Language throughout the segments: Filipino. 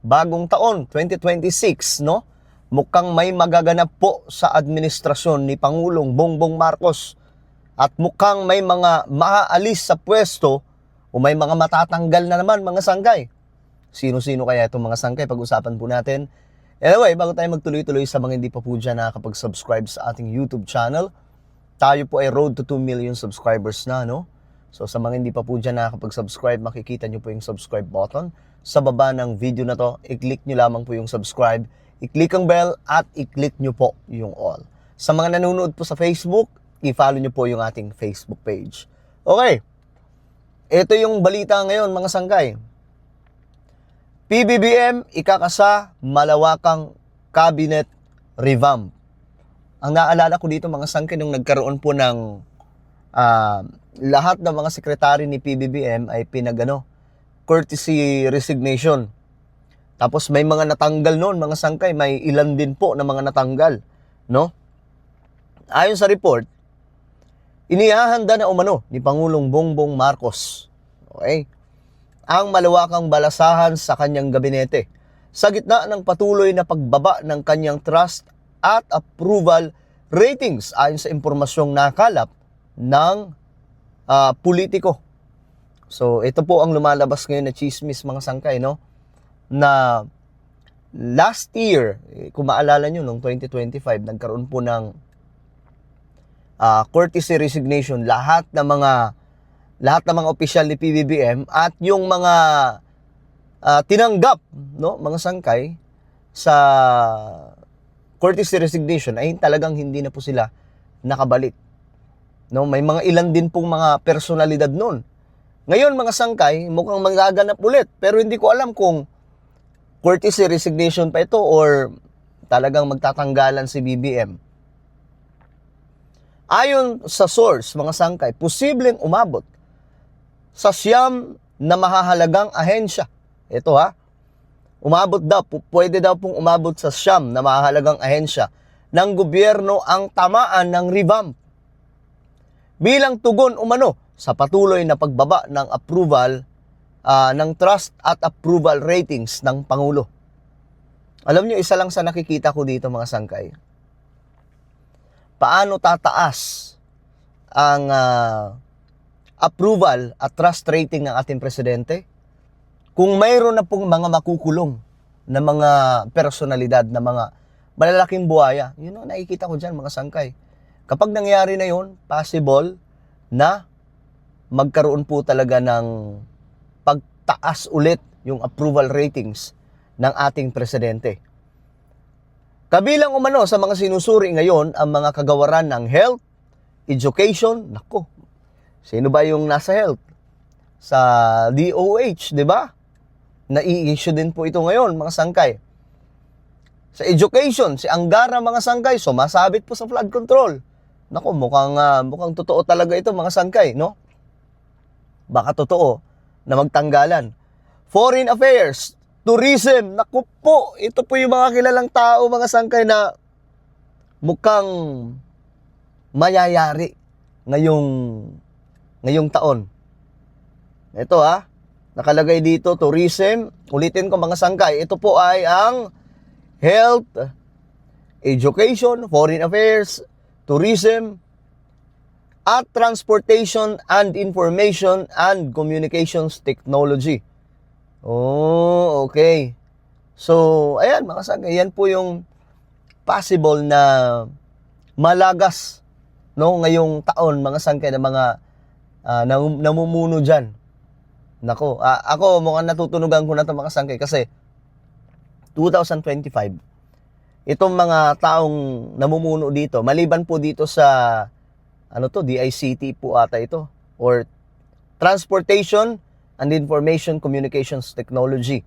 bagong taon, 2026, no? Mukhang may magaganap po sa administrasyon ni Pangulong Bongbong Marcos at mukhang may mga maaalis sa pwesto o may mga matatanggal na naman mga sangkay. Sino-sino kaya itong mga sangkay? Pag-usapan po natin. Anyway, bago tayo magtuloy-tuloy sa mga hindi pa po dyan nakakapag-subscribe sa ating YouTube channel, tayo po ay road to 2 million subscribers na, no? So sa mga hindi pa po dyan nakakapag-subscribe, makikita nyo po yung subscribe button. Sa baba ng video na to, i-click nyo lamang po yung subscribe, i-click ang bell, at i-click nyo po yung all. Sa mga nanonood po sa Facebook, i-follow nyo po yung ating Facebook page. Okay, ito yung balita ngayon mga sangkay. PBBM ikakasa malawakang cabinet revamp. Ang naalala ko dito mga sangkay, nung nagkaroon po ng lahat ng mga sekretary ni PBBM ay courtesy resignation. Tapos may mga natanggal noon mga sangkay, may ilan din po na mga natanggal, no? Ayon sa report, inihahanda na umano ni Pangulong Bongbong Marcos, okay, ang malawakang balasahan sa kanyang gabinete sa gitna ng patuloy na pagbaba ng kanyang trust at approval ratings ayon sa impormasyong nakalap ng politiko. So ito po ang lumalabas ngayon na chismis mga sangkay, no? Na last year, kung maalala nyo, noong 2025, nagkaroon po ng courtesy resignation lahat ng mga opisyal ni PBBM at yung mga tinanggap, no, mga sangkay sa courtesy resignation ay talagang hindi na po sila nakabalik. No, may mga ilan din pong mga personalidad noon. Ngayon mga sangkay, mukhang magaganap ulit, pero hindi ko alam kung courtesy resignation pa ito or talagang magtatanggalan si BBM. Ayon sa source, mga sangkay, posibleng umabot sa 9 na mahahalagang ahensya. Ito umabot daw, pwede daw pong umabot sa 9 na mahahalagang ahensya ng gobyerno ang tamaan ng revamp. Bilang tugon umano sa patuloy na pagbaba ng approval ng trust at approval ratings ng Pangulo. Alam nyo, isa lang sa nakikita ko dito mga sangkay. Paano tataas ang approval at trust rating ng ating presidente kung mayroon na pong mga makukulong na mga personalidad, na mga malalaking buhaya? Yun ang nakikita ko dyan mga sangkay. Kapag nangyari na yun, possible na magkaroon po talaga ng pagtaas ulit yung approval ratings ng ating presidente. Kabilang umano sa mga sinusuri ngayon ang mga kagawaran ng health, education. Nako, sino ba yung nasa health? Sa DOH, di ba? Nai-issue din po ito ngayon, mga sangkay. Sa education, si Angara, mga sangkay, sumasabit po sa flood control. Nako, mukhang totoo talaga ito, mga sangkay, no? Baka totoo na magtanggalan. Foreign affairs, tourism, naku po, ito po yung mga kilalang tao, mga sangkay, na mukhang mayayari ngayong taon. Ito nakalagay dito, tourism. Ulitin ko mga sangkay, ito po ay ang health, education, foreign affairs, tourism, at transportation and information and communications technology. Oh, okay. So, ayan mga sangkay, yan po yung possible na malagas, no, ngayong taon mga sangkay, na mga namumuno dyan. Nako, ako mukhang natutunugan ko na ito mga sangkay kasi 2025, itong mga taong namumuno dito, maliban po dito sa DICT po ata ito, or Transportation and Information Communications Technology.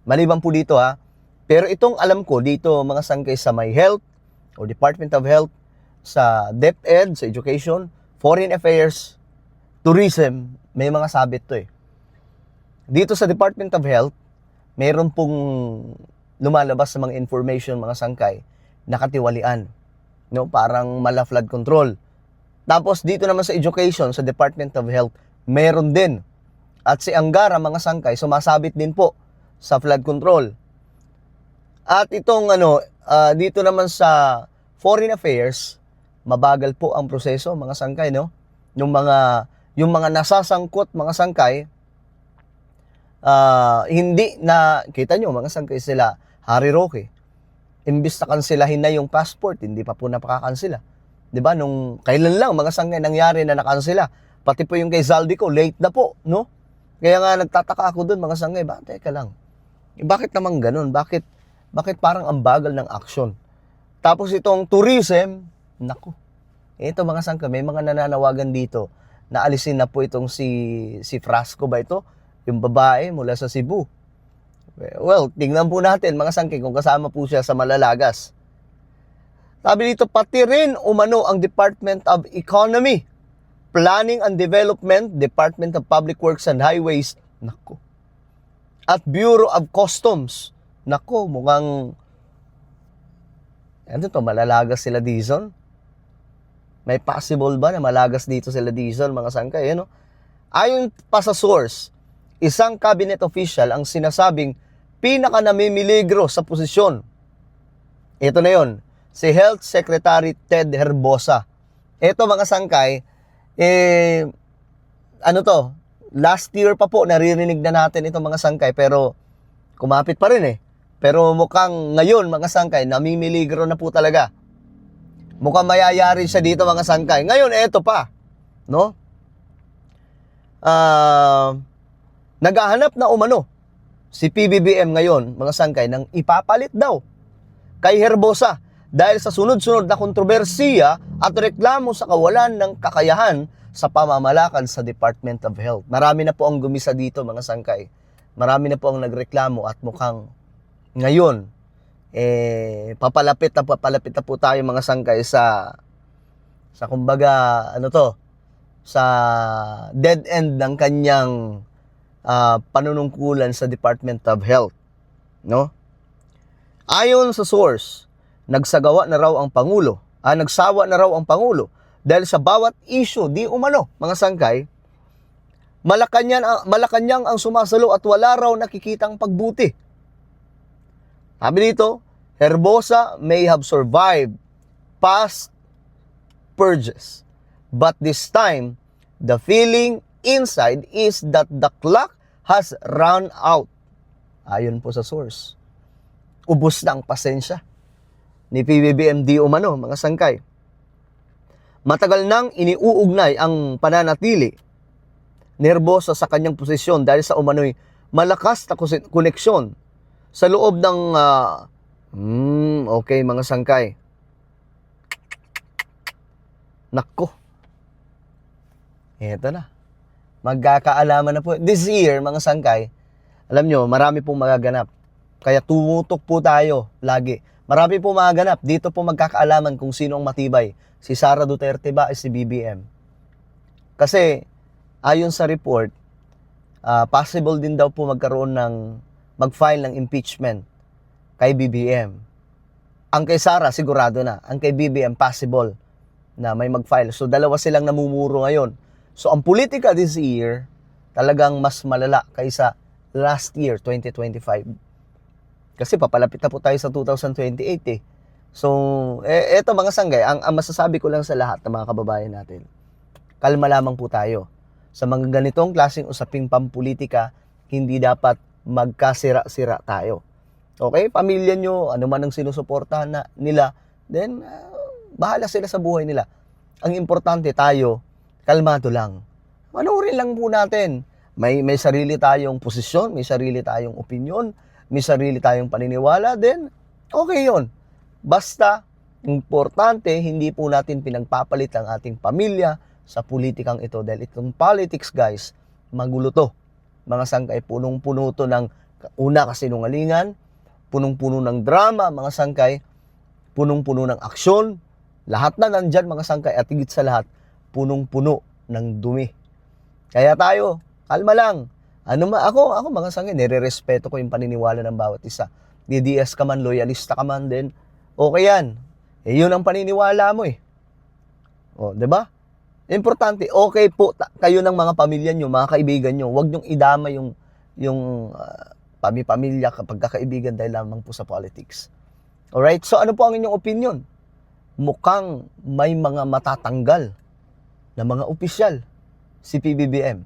Maliban po dito pero itong alam ko dito mga sangkay sa may health or Department of Health, sa DepEd, sa education, foreign affairs, tourism, may mga sabit to Dito sa Department of Health, mayroon pong lumalabas sa mga information, mga sangkay, nakatiwalian. No? Parang mala flood control. Tapos dito naman sa education, sa Department of Health, meron din. At si Angara, mga sangkay, sumasabit din po sa flood control. At itong dito naman sa foreign affairs, mabagal po ang proseso, mga sangkay, no? Yung mga nasasangkot, mga sangkay, hindi na, kita nyo, mga sangkay sila, Harry Roque, imbis na kansilahin na yung passport, hindi pa po napakakansila. 'Di ba? Nung kailan lang, mga sangkay, nangyari na nakansila. Pati po yung kay Zaldico, late na po, no? Kaya nga nagtataka ako doon, mga sangkay, teka lang. Bakit naman ganun? Bakit parang ang bagal ng aksyon? Tapos itong tourism, naku. Ito, mga sangkay, may mga nananawagan dito na alisin na po itong si Frasco ba ito? Yung babae mula sa Cebu. Well, tingnan po natin, mga sangkay, kung kasama po siya sa malalagas. Sabi dito, pati rin umano ang Department of Economy, Planning and Development, Department of Public Works and Highways, nako, at Bureau of Customs, nako, mukhang, ano to, malalagas sila Dizon? May possible ba na malagas dito sila Dizon, mga sangkay, ano? Ayon pa sa source, isang cabinet official ang sinasabing pinaka-namimiligro sa posisyon. Ito na yon, si Health Secretary Ted Herbosa. Ito, mga sangkay, last year pa po naririnig na natin itong mga sangkay, pero kumapit pa rin Pero mukhang ngayon, mga sangkay, namimiligro na po talaga. Mukhang mayayari siya dito, mga sangkay. Ngayon, eto pa, no? Naghahanap na umano si PBBM ngayon, mga sangkay, ng ipapalit daw kay Herbosa dahil sa sunod-sunod na kontrobersiya at reklamo sa kawalan ng kakayahan sa pamamalakan sa Department of Health. Marami na po ang gumisa dito, mga sangkay. Marami na po ang nagreklamo at mukhang ngayon, papalapit na po tayo, mga sangkay, sa kumbaga, sa dead end ng kanyang panunungkulan sa Department of Health, no? Ayon sa source, nagsawa na raw ang Pangulo dahil sa bawat issue, di umano, mga sangkay, Malacanang ang sumasalo at wala raw nakikitang pagbuti. Sabi dito, Herbosa may have survived past purges, but this time, the feeling inside is that the clock has run out. Ayon po sa source. Ubos na ang pasensya ni PBBM di umano, mga sangkay. Matagal nang iniuugnay ang pananatili ni Herbosa sa kanyang posisyon dahil sa umano'y malakas na koneksyon sa loob ng okay, mga sangkay. Nako. Eto na. Magkakaalaman na po. This year, mga sangkay, alam nyo, marami pong magaganap. Kaya tumutok po tayo lagi. Marami pong magaganap. Dito po magkakaalaman kung sino ang matibay. Si Sara Duterte ba o si BBM? Kasi, ayon sa report, possible din daw po mag-file ng impeachment kay BBM. Ang kay Sara, sigurado na. Ang kay BBM, possible na may mag-file. So, dalawa silang namumuro ngayon. So, ang politika this year, talagang mas malala kaysa last year, 2025. Kasi papalapit na po tayo sa 2028 So, eto, mga sanggay, ang masasabi ko lang sa lahat ng mga kababayan natin, kalma lamang po tayo. Sa mga ganitong klaseng usaping pampolitika, hindi dapat magkasira-sira tayo. Okay? Pamilya nyo, ano man ang sinusuportahan nila, then, bahala sila sa buhay nila. Ang importante tayo, kalmado lang. Manurin lang po natin. May sarili tayong posisyon, may sarili tayong opinion, may sarili tayong paniniwala, then, okay yon. Basta, importante, hindi po natin pinagpapalit ang ating pamilya sa politikang ito. Dahil itong politics, guys, magulo to. Mga sangkay, punong-puno to ng una kasinungalingan, punong-puno ng drama, mga sangkay, punong-puno ng aksyon, lahat na nandyan, mga sangkay, at higit sa lahat, punong-puno ng dumi. Kaya tayo, kalma lang. Ako mga sangkay, nire-respeto ko yung paniniwala ng bawat isa. DDS ka man, loyalista ka man din, okay yan. Yun ang paniniwala mo . Diba? Importante, okay po kayo ng mga pamilya nyo, mga kaibigan nyo. Huwag nyong idama yung pamilya, pagkakaibigan dahil lamang po sa politics. Alright? So ano po ang inyong opinion? Mukhang may mga matatanggal na mga opisyal si PBBM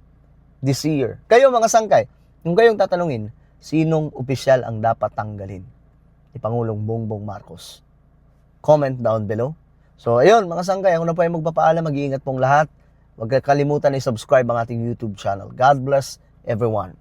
this year. Kayo mga sangkay, kung kayong tatanungin, sinong opisyal ang dapat tanggalin ni Pangulong Bongbong Marcos? Comment down below. So ayun mga sangkay, ako na po ay magpapaalam, mag-iingat pong lahat. Huwag kalimutan i-subscribe ang ating YouTube channel. God bless everyone.